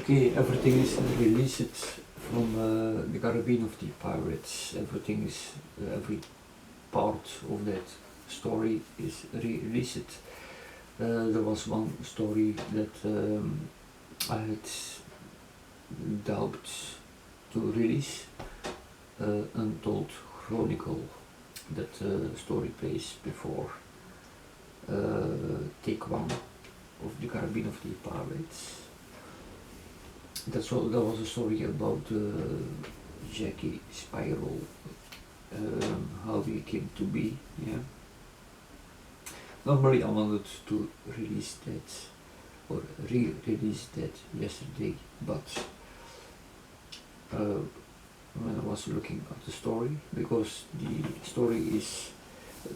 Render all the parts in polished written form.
Okay, everything is released from the Caribbean of the Pirates. Everything is, every part of that story is released. There was one story that I had doubt to release, Untold Chronicle. That story plays before take one of the Caribbean of the Pirates. That's all. That was a story about Jacky Spiral, how he came to be. Yeah. Normally I wanted to release that or re-release that yesterday, but when I was looking at the story, because the story is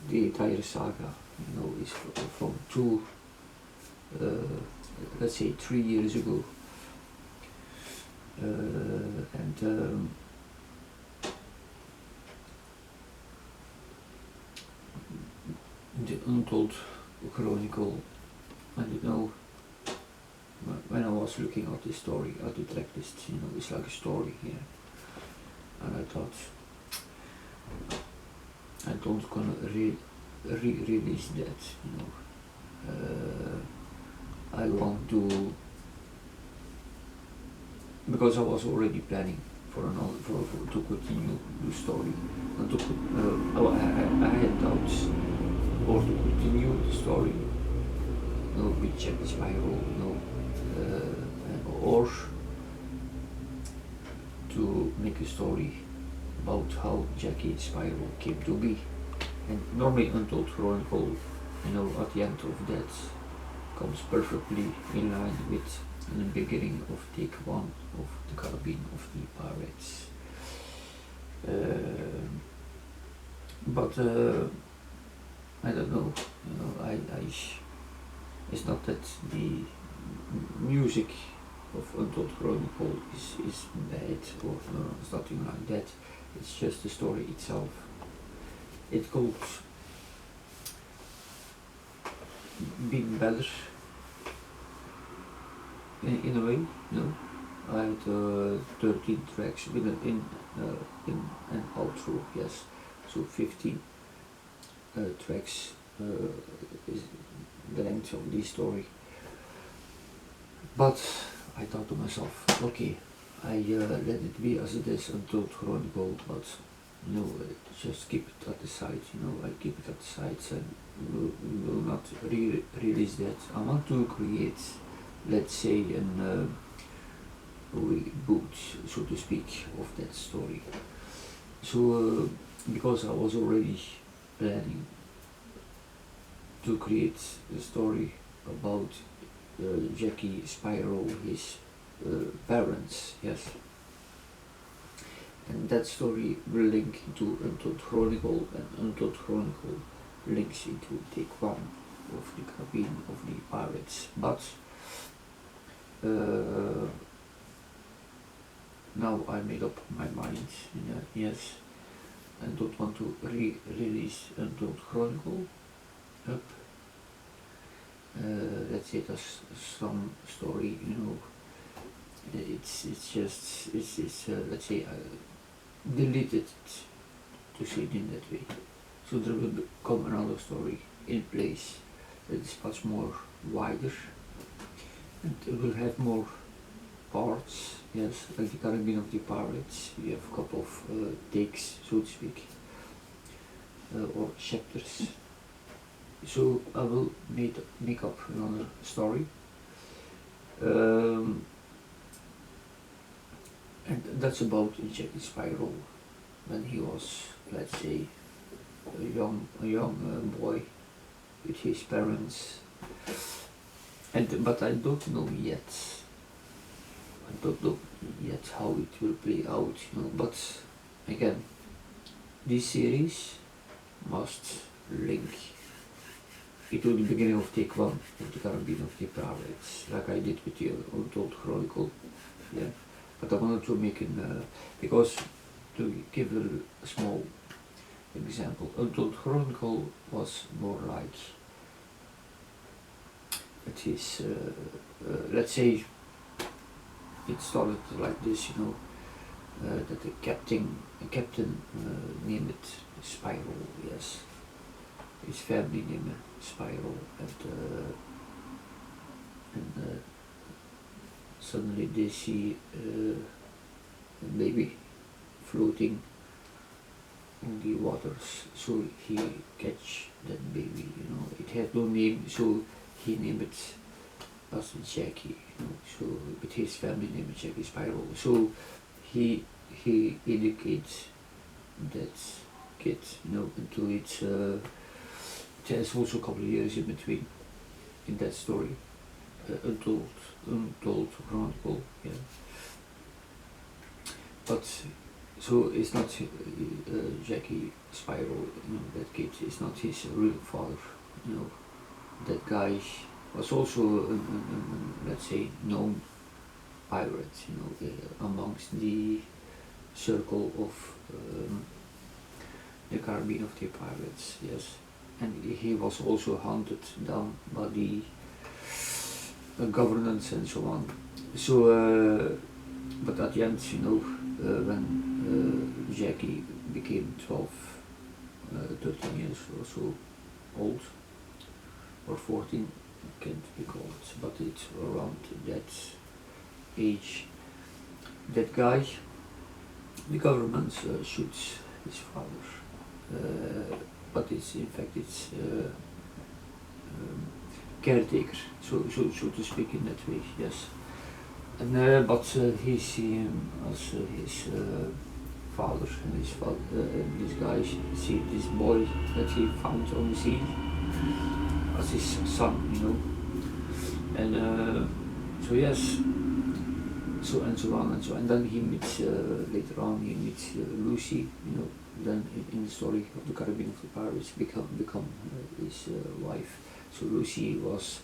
the entire saga, you know, is from two, let's say 3 years ago. And the Untold Chronicle, I don't know, when I was looking at the story, at the track list, you know, it's like a story here, and I thought, I don't gonna re-release that, you know. I want to, because I was already planning for another, to continue the story, and to I had doubts, or to continue the story, you know, with Jacky Spiral, you know, or to make a story about how Jacky Spiral came to be. And normally Untold Chronicle, you know, at the end of that comes perfectly in line with the beginning of take one of the Caribbean of the Pirates. But I don't know, you know, it's not that the music of Untold Chronicle is bad, or no, it's nothing like that. It's just the story itself. It could be better in a way, you know. I had 13 tracks with an in and outro, yes, so 15 tracks is the length of the story. But I thought to myself, okay, I let it be as it is, Untold Chronicle, but you know, just keep it at the side, you know, I keep it at the side and will not release that. I want to create, let's say, an reboot, so to speak, of that story. So, because I was already planning to create a story about Jacky Spiral, his parents, yes. And that story will link into Untold Chronicle, and Untold Chronicle links into take one of the Caribbean of the Pirates. But now I made up my mind, yes, I don't want to re-release Untold Chronicle up. Let's say that's some story, you know, it's just, let's say, deleted, to say it in that way. So there will come another story in place that is much more wider, and it will have more parts, yes, like the Caribbean of the Pirates. You have a couple of takes, so to speak, or chapters. So I will make up another story, and that's about Jacky Spiral when he was, let's say, a young boy with his parents. But I don't know yet. I don't know yet how it will play out, you know. But again, this series must link into the beginning of take one of the Caribbean of the Pirates, like I did with the Untold Chronicle. Yeah, but I wanted to make an because to give a small example, Untold Chronicle was more like, it is let's say, it started like this, you know, that the captain named it Spiral, yes. His family named it Spiral, and suddenly they see a baby floating in the waters, so he catch that baby, you know. It had no name, so he named it as Jacky, you know, so with his family name Jacky Spiral. So he educates that kid, you know, until it's there's also a couple of years in between in that story, untold chronicle, yeah. But so it's not Jacky Spiral, you know, that kid is not his real father, you know. That guy was also let's say known pirate, you know, amongst the circle of the Caribbean of the pirates, yes. And he was also hunted down by the governance and so on. So, but at the end, you know, when Jacky became 12, 13 years or so old, or 14, I can't recall it, but it's around that age, that guy, the government shoots his father, but it's in fact it's caretaker, so to speak, in that way, yes. And but he see him as his father, and this guy see this boy that he found on the sea as his son, you know. And so yes, so and so on and so on. And then he meets later on he meets Lucy, you know. Then in the story of the Caribbean of the Pirates become his wife. So Lucy was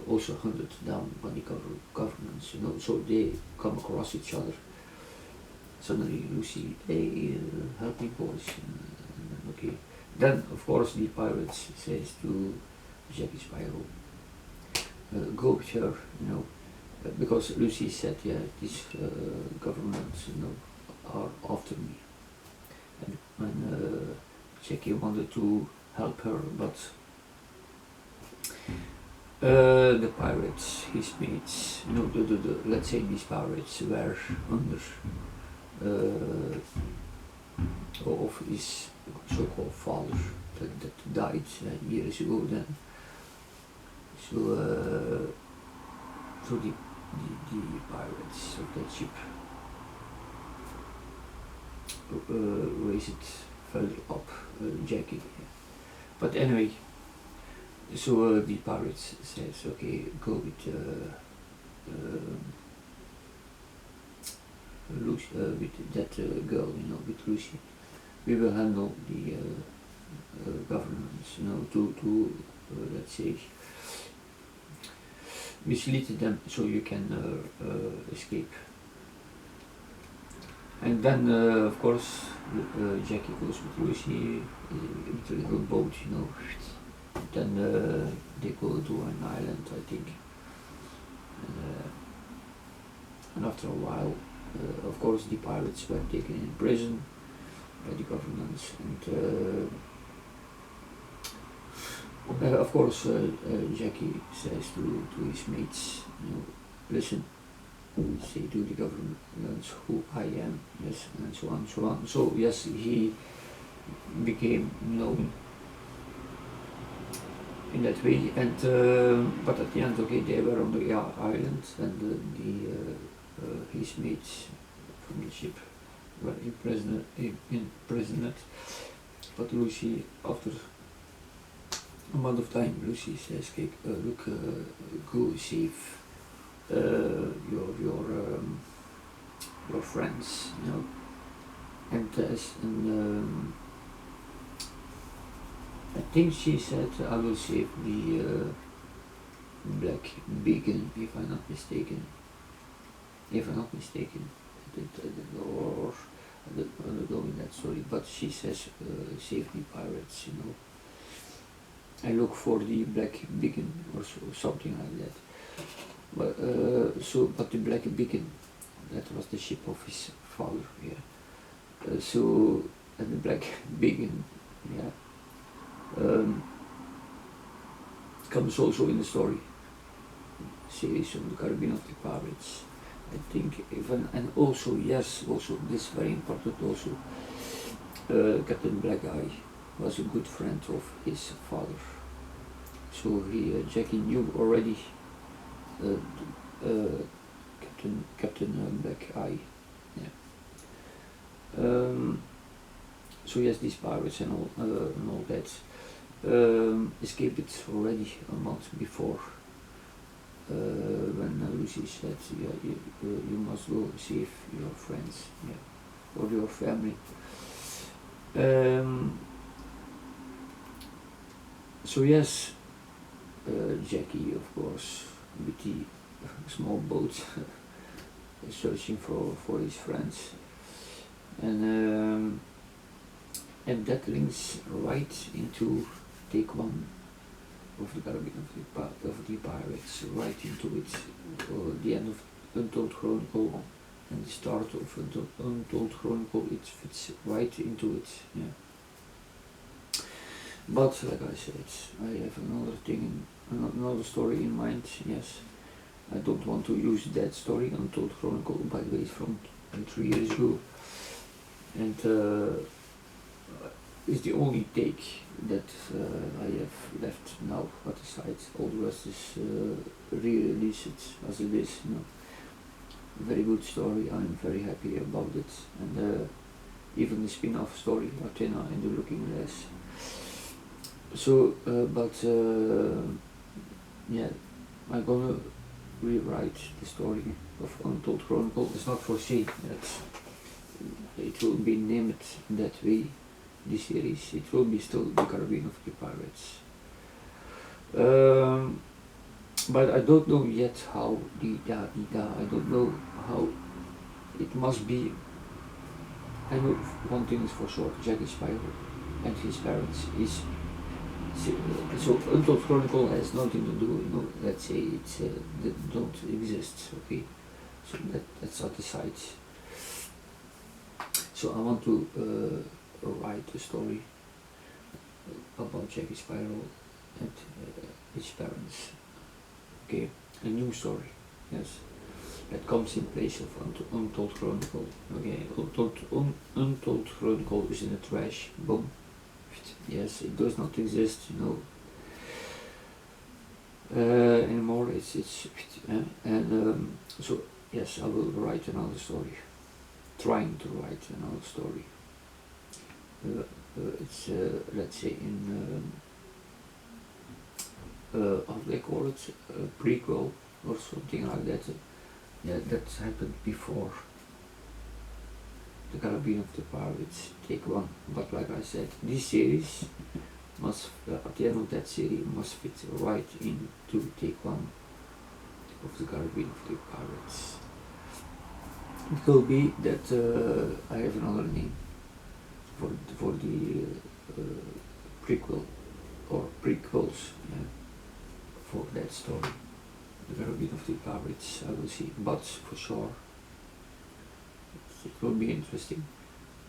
also hunted down by the governments, you know. So they come across each other. Suddenly Lucy, hey, help me boys, and okay. Then of course the pirates says to Jacky Spiral, go with her, you know, because Lucy said, yeah, these governments, you know, are after me. And when Jacky wanted to help her, but the pirates, his mates, you know, the let's say these pirates were under of his so-called father that died years ago then. So so the pirates of that ship raised it further up Jacky. But anyway, so the pirates says, okay, go with Lucy, with that girl, you know, with Lucy. We will handle the governments, you know, to let's say mislead them so you can escape. And then of course Jacky goes with Lucy with a little boat, you know. Then they go to an island, I think. And after a while, of course, the pirates were taken in prison by the governments, and of course, Jacky says to his mates, you know, listen, say to the governments who I am, yes, and so on, so on. So yes, he became known in that way, and but at the end, okay, they were on the island, and his mates from the ship were imprisoned. But Lucy, after a month of time, Lucy says, okay, look, go save your friends, you know, and I think she said, I will save the black beacon, if I'm not mistaken. Or I don't know in that story, but she says, save the pirates, you know. I look for the black beacon or so, something like that. But so, but the Black Beacon, that was the ship of his father, yeah. So, and the Black Beacon, yeah, comes also in the story series of the Caribbean of the Pirates, I think. Even, and also, yes, also this very important also, Captain Black Eye was a good friend of his father. So he, Jacky knew already Captain Black Eye. Yeah. So yes, these pirates and all that escaped already a month before. When Lucy said, yeah, you must go save your friends, yeah, or your family. So yes, Jacky, of course, with the small boat, searching for his friends, and that links right into take one of the Caribbean of the Pirates, right into it, the end of Untold Chronicle and the start of Untold Chronicle. It fits right into it, yeah. But like I said, I have another thing, another story in mind. Yes, I don't want to use that story, Untold Chronicle, by the way, from 3 years ago, and is the only take that I have left now at the site. All the rest is re-released as it is. You know, very good story. I'm very happy about it, and even the spin-off story, Athena the Looking Glass. So, yeah, I'm gonna rewrite the story of Untold Chronicle. It's not foreseen that it will be named that way, the series. It will be still the Caribbean of the Pirates. But I don't know yet how I don't know how it must be. I know one thing is for sure, Jacky Sparrow and his parents is. So Untold Chronicle has nothing to do, you know, let's say it's that don't exist, okay? So that's at the side. So I want to write a story about Jacky Sparrow and his parents. Okay, a new story, yes, that comes in place of Untold Chronicle. Okay, Untold Chronicle is in the trash. Boom. Yes, it does not exist, you know, anymore. It's and so yes, I will write another story. Trying to write another story. It's let's say in how they call it, a prequel or something like that. Yeah, that happened before the Caribbean of the Pirates take one. But like I said, this series must, at the end of that series, must fit right into take one of the Caribbean of the Pirates. It will be that I have another name for the prequel or prequels, yeah, for that story, the Caribbean of the Pirates. I will see, but for sure it will be interesting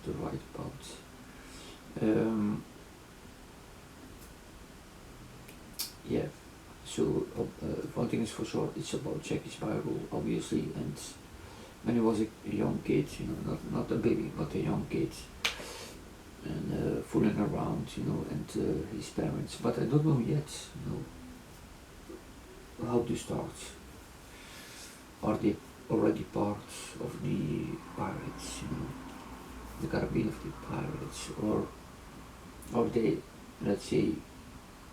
to write about. Yeah, so one thing is for sure, it's about Jacky Sparrow, obviously, and when he was a young kid, you know, not a baby, but a young kid, and fooling around, you know, and his parents. But I don't know yet, you know, how to start. Are they already part of the pirates, you know, the Caribbean of the Pirates, or are they, let's say,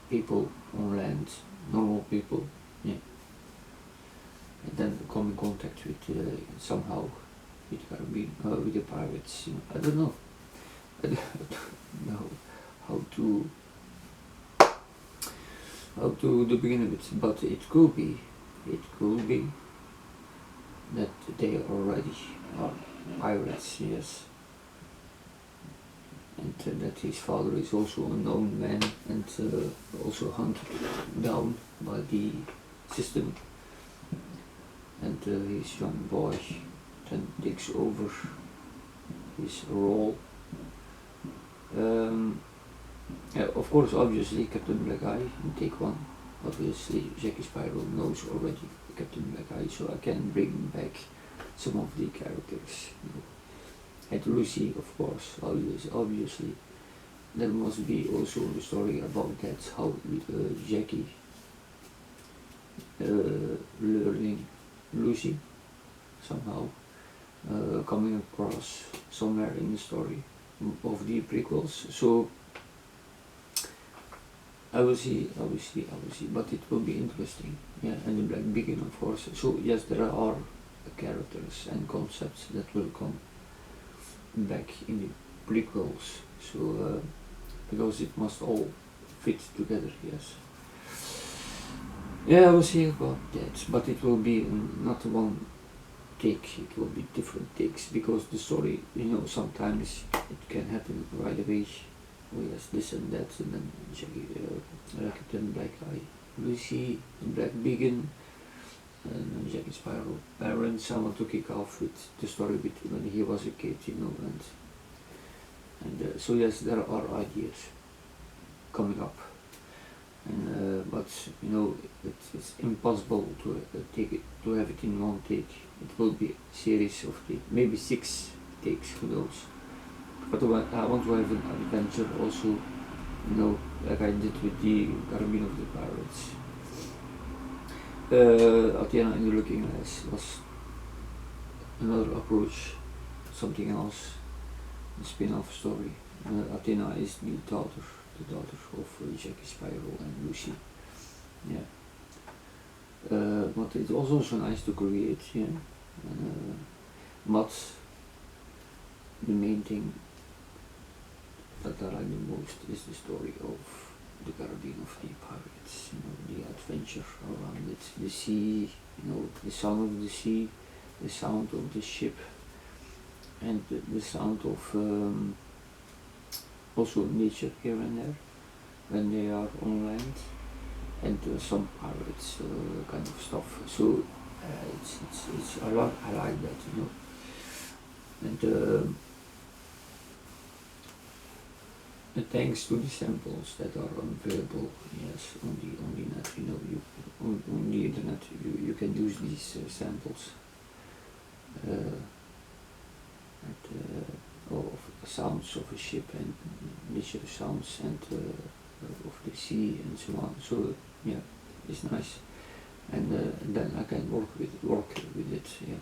people on land, normal people, yeah, and then come in contact with somehow with the Caribbean, with the pirates, you know. I don't know. I don't know how to begin with, but it could be that they already are pirates, yes, and that his father is also a known man and also hunted down by the system. and his young boy then takes over his role. Yeah, of course, obviously, Captain Black Eye in take one. Obviously, Jacky Sparrow knows already Captain Black Eye, so I can bring back some of the characters. You know. And Lucy, of course, obviously. There must be also the story about that, how Jacky learning Lucy somehow, coming across somewhere in the story of the prequels. So I will see, but it will be interesting. Yeah, and the Black Beacon, of course. So yes, there are characters and concepts that will come back in the prequels. So because it must all fit together. Yes. Yeah, I will see about that, but it will be not one take. It will be different takes, because the story, you know, sometimes it can happen right away. Oh yes, this and that, and then Jacky, Captain Black Eye, Lucy, Black Beacon, and Jacky Sparrow parents. I want to kick off with the story with when he was a kid, you know, and so yes, there are ideas coming up, and but you know, it's impossible to to have it in one take. It will be a series of maybe 6 takes, who knows. But I want to have an adventure also, you know, like I did with the Carabine of the Pirates. Athena in the Looking Glass was another approach, something else, a spin-off story. Athena is the daughter of Jacky Sparrow and Lucy. Yeah. But it was also nice to create, yeah. But the main thing that I like the most is the story of the Caribbean of the Pirates, you know, the adventure around it, the sea, you know, the sound of the sea, the sound of the ship, and the sound of also nature here and there when they are on land, and some pirates kind of stuff. So it's I like that, you know, and thanks to the samples that are available, yes, on the net, you know, on the internet, you can use these samples of sounds of a ship and nature sounds and of the sea and so on. So yeah, it's nice, and then I can work with it, yeah,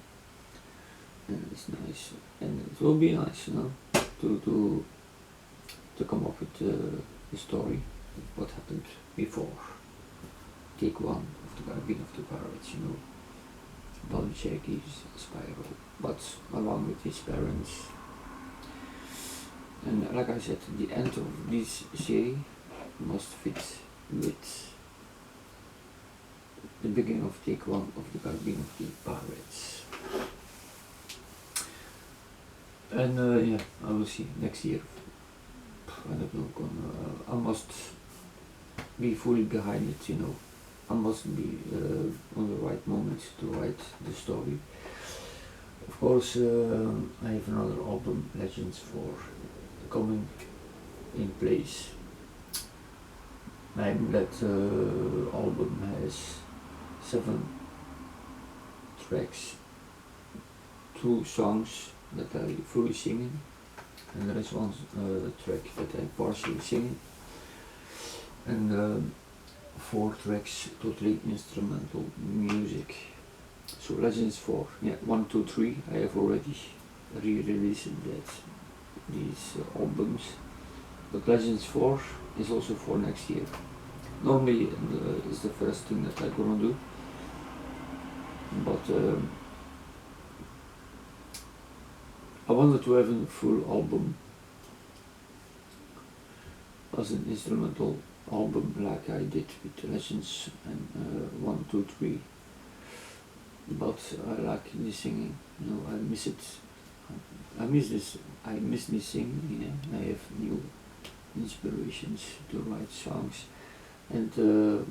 and it's nice, and it will be nice, you know, to come up with the story of what happened before take 1 of the Caribbean of the Pirates, you know, about Jacky Sparrow, but along with his parents. And like I said, the end of this series must fit with the beginning of take 1 of the Caribbean of the Pirates. And yeah, I will see next year. I don't know, I must be fully behind it, you know. I must be on the right moment to write the story. Of course, I have another album, Legends 4, coming in place. And that album has 7 tracks, 2 songs that I fully singing, and there is 1 track that I partially singing, and 4 tracks totally instrumental music. So Legends 4, yeah, 1, 2, 3, I have already re-released these albums, but Legends 4 is also for next year. Normally it's the first thing that I'm gonna do, but I wanted to have a full album as an instrumental album like I did with Legends and 1, 2, 3. But I like the singing, you know, I miss it. I miss this singing, yeah. I have new inspirations to write songs, and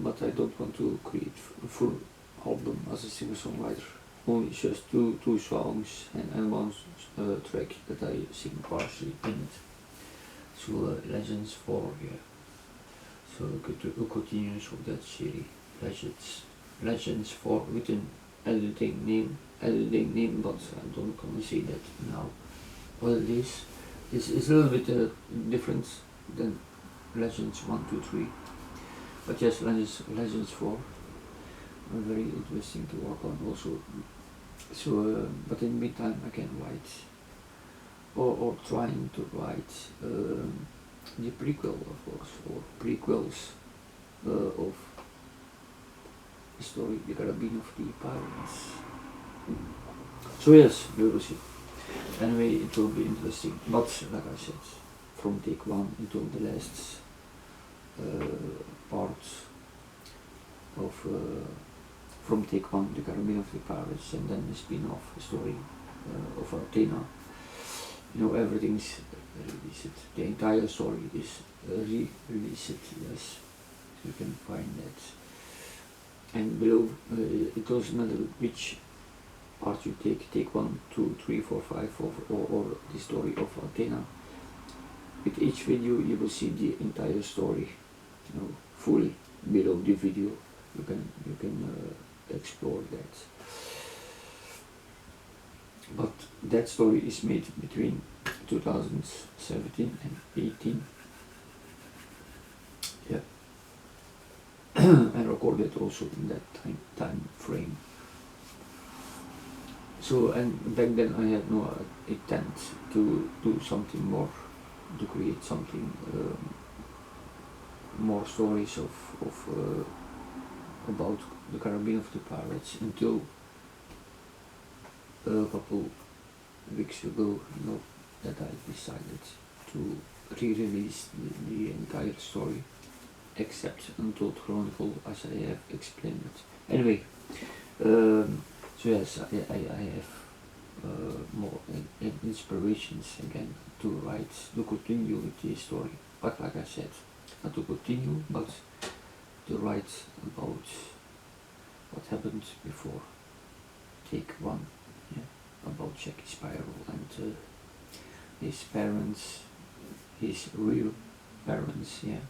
but I don't want to create a full album as a singer-songwriter. only just two songs and one track that I sing partially in it. So Legends 4, yeah. So a continuous of that series, Legends 4 with an editing name, but I don't gonna say that now. What it is, it's a little bit different than Legends 1, 2, 3. But yes, Legends 4 are very interesting to work on also. So, but in the meantime I can write, or trying to write the prequel, of course, or prequels of the story, The Carabine of the Pirates. So yes, we will see. Anyway, it will be interesting, but like I said, from take 1 until the last part of from take 1, The Carabine of the Pirates, and then the spin-off story of Athena. You know, everything's released. The entire story is re-released, yes. You can find that. And below, it doesn't matter which part you take 1, 2, 3, 4, 5, or the story of Athena. With each video you will see the entire story, you know, fully below the video. You can explore that. But that story is made between 2017 and 18. Yeah. And recorded also in that time frame. So, and back then I had no intent to do something more, to create something more stories of about the Carabine of the Pirates until a couple weeks ago, you know, that I decided to re-release the entire story, except Untold Chronicle, as I have explained it. Anyway, so yes, I have more inspirations again to write, to continue with the story. But like I said, not to continue, but to write about what happened before take 1, yeah, about Jacky Spiral and his parents, his real parents, yeah,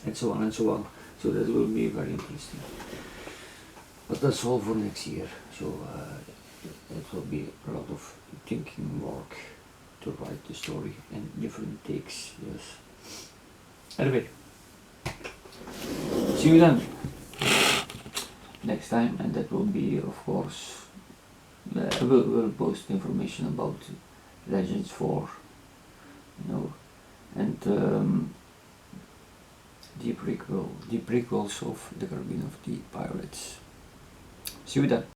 and so on and so on. So that will be very interesting. But that's all for next year. So it will be a lot of thinking work to write the story and different takes, yes. Anyway, see you then next time, and that will be, of course, I will post information about Legends 4, you know, and the prequels of The Carabine of the Pirates. See you then.